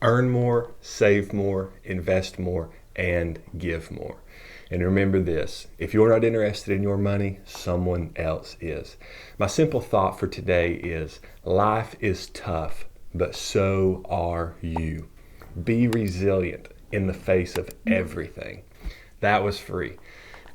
Earn more, save more, invest more, and give more. And remember this, if you're not interested in your money, someone else is. My simple thought for today is life is tough, but so are you. Be resilient in the face of everything. That was free.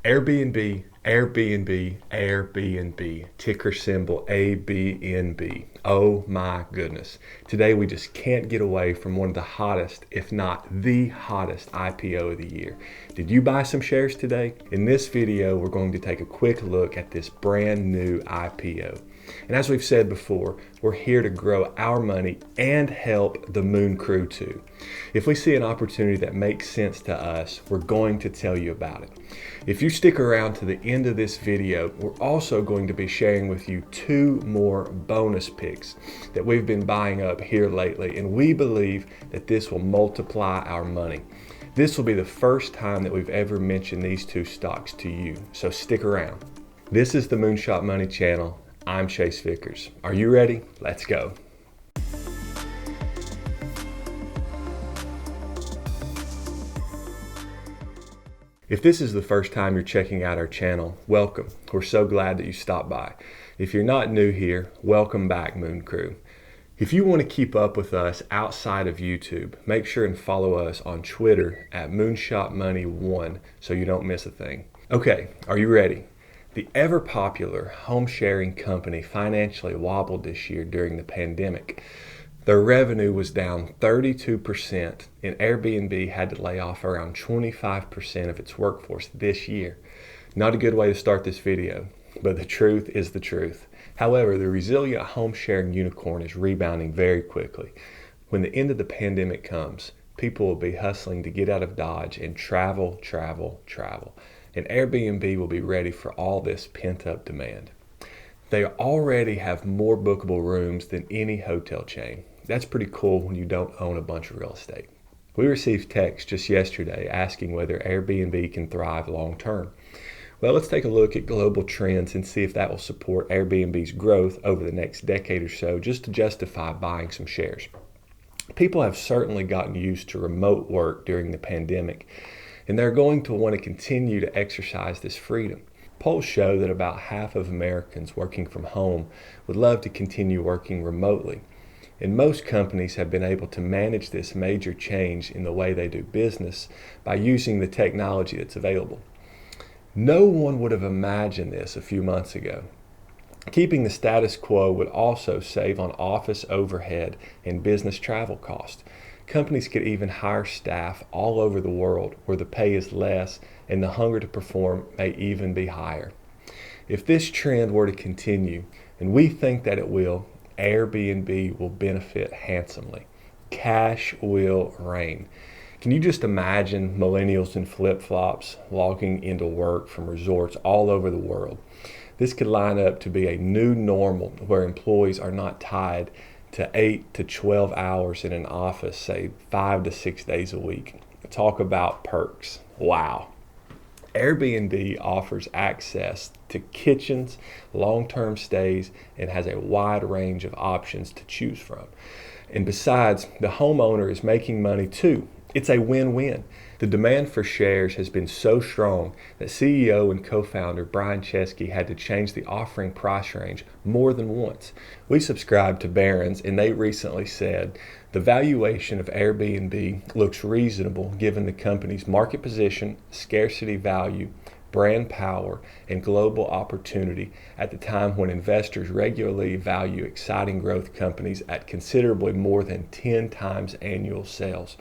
Airbnb, Airbnb, Airbnb, ticker symbol ABNB. Oh my goodness. Today we just can't get away from one of the hottest, if not the hottest IPO of the year. Did you buy some shares today? In this video, we're going to take a quick look at this brand new IPO. And as we've said before, we're here to grow our money and help the Moon Crew too. If we see an opportunity that makes sense to us, we're going to tell you about it. If you stick around to the end of this video, we're also going to be sharing with you 2 more bonus picks that we've been buying up here lately, and we believe that this will multiply our money. This will be the first time that we've ever mentioned these 2 stocks to you, so stick around. This is the MoonShot Money channel. I'm Chase Vickers. Are you ready? Let's go. If this is the first time you're checking out our channel, welcome. We're so glad that you stopped by. If you're not new here, welcome back, Moon Crew. If you want to keep up with us outside of YouTube, make sure and follow us on Twitter at MoonShot Money 1 so you don't miss a thing. Okay, are you ready? The ever-popular home-sharing company financially wobbled this year during the pandemic. Their revenue was down 32%, and Airbnb had to lay off around 25% of its workforce this year. Not a good way to start this video, but the truth is the truth. However, the resilient home-sharing unicorn is rebounding very quickly. When the end of the pandemic comes, people will be hustling to get out of Dodge and travel. And Airbnb will be ready for all this pent-up demand. They already have more bookable rooms than any hotel chain. That's pretty cool when you don't own a bunch of real estate. We received text just yesterday asking whether Airbnb can thrive long-term. Well, let's take a look at global trends and see if that will support Airbnb's growth over the next decade or so, just to justify buying some shares. People have certainly gotten used to remote work during the pandemic, and they're going to want to continue to exercise this freedom. Polls show that about half of Americans working from home would love to continue working remotely. And most companies have been able to manage this major change in the way they do business by using the technology that's available. No one would have imagined this a few months ago. Keeping the status quo would also save on office overhead and business travel costs. Companies could even hire staff all over the world where the pay is less and the hunger to perform may even be higher. If this trend were to continue, and we think that it will, Airbnb will benefit handsomely. Cash will reign. Can you just imagine millennials in flip-flops logging into work from resorts all over the world? This could line up to be a new normal where employees are not tied to 8 to 12 hours in an office, say 5 to 6 days a week. Talk about perks. Wow. Airbnb offers access to kitchens, long-term stays, and has a wide range of options to choose from. And besides, the homeowner is making money too. It's a win-win. The demand for shares has been so strong that CEO and co-founder Brian Chesky had to change the offering price range more than once. We subscribe to Barron's, and they recently said the valuation of Airbnb looks reasonable given the company's market position, scarcity value, brand power, and global opportunity at the time when investors regularly value exciting growth companies at considerably more than 10 times annual sales.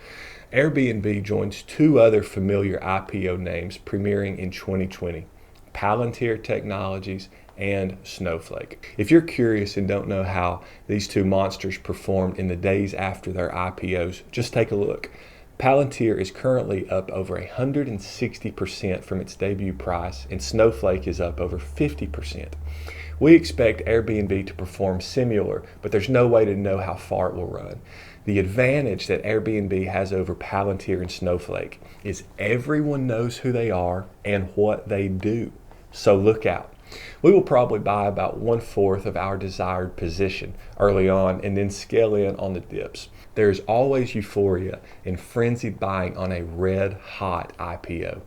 Airbnb joins 2 other familiar IPO names premiering in 2020, Palantir Technologies and Snowflake. If you're curious and don't know how these 2 monsters performed in the days after their IPOs, just take a look. Palantir is currently up over 160% from its debut price, and Snowflake is up over 50%. We expect Airbnb to perform similar, but there's no way to know how far it will run. The advantage that Airbnb has over Palantir and Snowflake is everyone knows who they are and what they do. So look out. We will probably buy about 1/4 of our desired position early on and then scale in on the dips. There is always euphoria and frenzied buying on a red-hot IPO.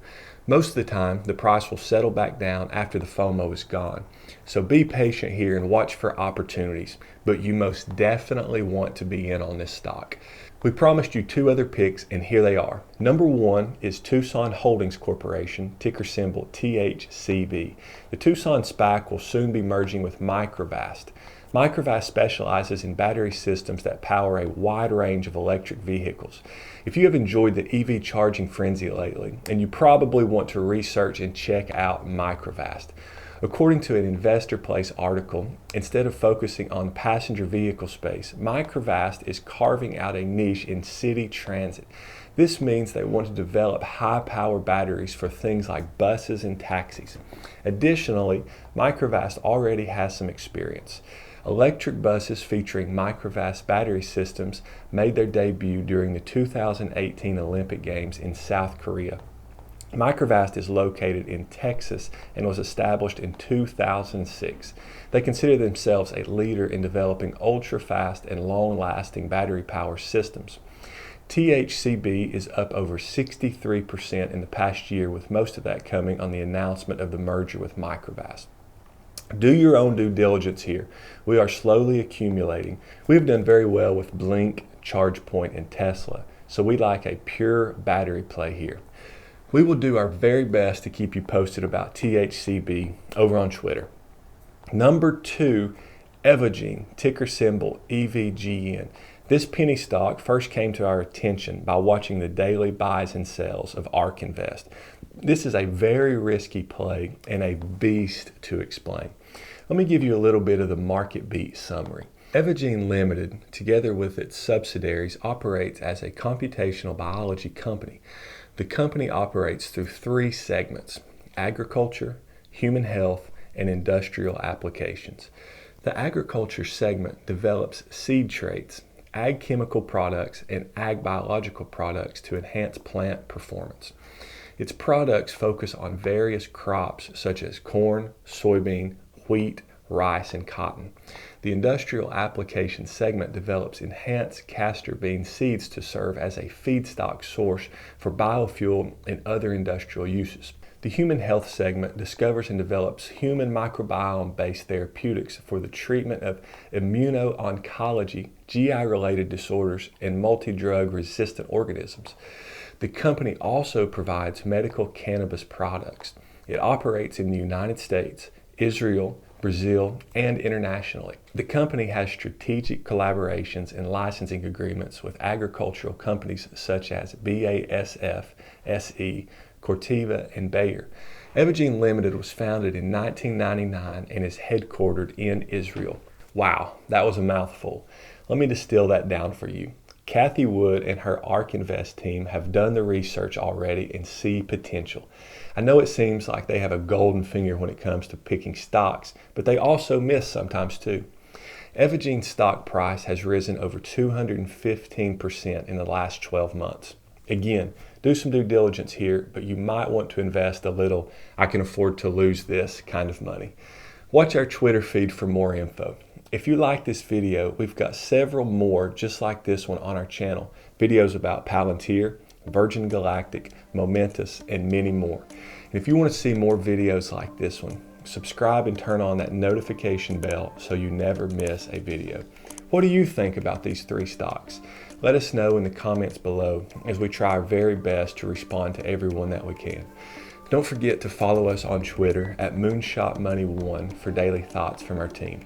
Most of the time, the price will settle back down after the FOMO is gone. So be patient here and watch for opportunities, but you most definitely want to be in on this stock. We promised you 2 other picks, and here they are. Number 1 is Tucson Holdings Corporation, ticker symbol THCB. The Tucson SPAC will soon be merging with Microvast. Microvast specializes in battery systems that power a wide range of electric vehicles. If you have enjoyed the EV charging frenzy lately, and you probably want to research and check out Microvast. According to an Investor Place article, instead of focusing on passenger vehicle space, Microvast is carving out a niche in city transit. This means they want to develop high-power batteries for things like buses and taxis. Additionally, Microvast already has some experience. Electric buses featuring Microvast battery systems made their debut during the 2018 Olympic Games in South Korea. Microvast is located in Texas and was established in 2006. They consider themselves a leader in developing ultra-fast and long-lasting battery power systems. THCB is up over 63% in the past year, with most of that coming on the announcement of the merger with Microvast. Do your own due diligence here. We are slowly accumulating. We have done very well with Blink, ChargePoint, and Tesla, so we like a pure battery play here. We will do our very best to keep you posted about THCB over on Twitter. Number 2, EVGN, ticker symbol EVGN. This penny stock first came to our attention by watching the daily buys and sells of ARK Invest. This is a very risky play and a beast to explain. Let me give you a little bit of the market beat summary. EVGN Limited, together with its subsidiaries, operates as a computational biology company. The company operates through 3 segments: agriculture, human health, and industrial applications. The agriculture segment develops seed traits, ag chemical products, and ag biological products to enhance plant performance. Its products focus on various crops such as corn, soybean, wheat, rice, and cotton. The industrial application segment develops enhanced castor bean seeds to serve as a feedstock source for biofuel and other industrial uses. The human health segment discovers and develops human microbiome-based therapeutics for the treatment of immuno-oncology, GI-related disorders, and multi-drug resistant organisms. The company also provides medical cannabis products. It operates in the United States, Israel, Brazil, and internationally. The company has strategic collaborations and licensing agreements with agricultural companies such as BASF, SE, Corteva, and Bayer. EVGN Limited was founded in 1999 and is headquartered in Israel. Wow, that was a mouthful. Let me distill that down for you. Kathy Wood and her ARK Invest team have done the research already and see potential. I know it seems like they have a golden finger when it comes to picking stocks, but they also miss sometimes too. EVGN's stock price has risen over 215% in the last 12 months. Again, do some due diligence here, but you might want to invest a little "I can afford to lose this" kind of money. Watch our Twitter feed for more info. If you like this video, we've got several more just like this one on our channel. Videos about Palantir, Virgin Galactic, Momentous, and many more. And if you want to see more videos like this one, subscribe and turn on that notification bell so you never miss a video. What do you think about these 3 stocks? Let us know in the comments below as we try our very best to respond to everyone that we can. Don't forget to follow us on Twitter at MoonShot Money 1 for daily thoughts from our team.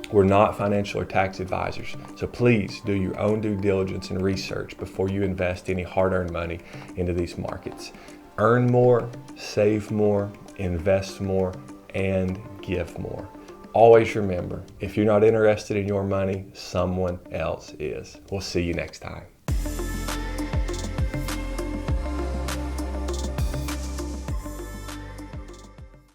We're not financial or tax advisors, so please do your own due diligence and research before you invest any hard-earned money into these markets. Earn more, save more, invest more, and give more. Always remember, if you're not interested in your money, someone else is. We'll see you next time.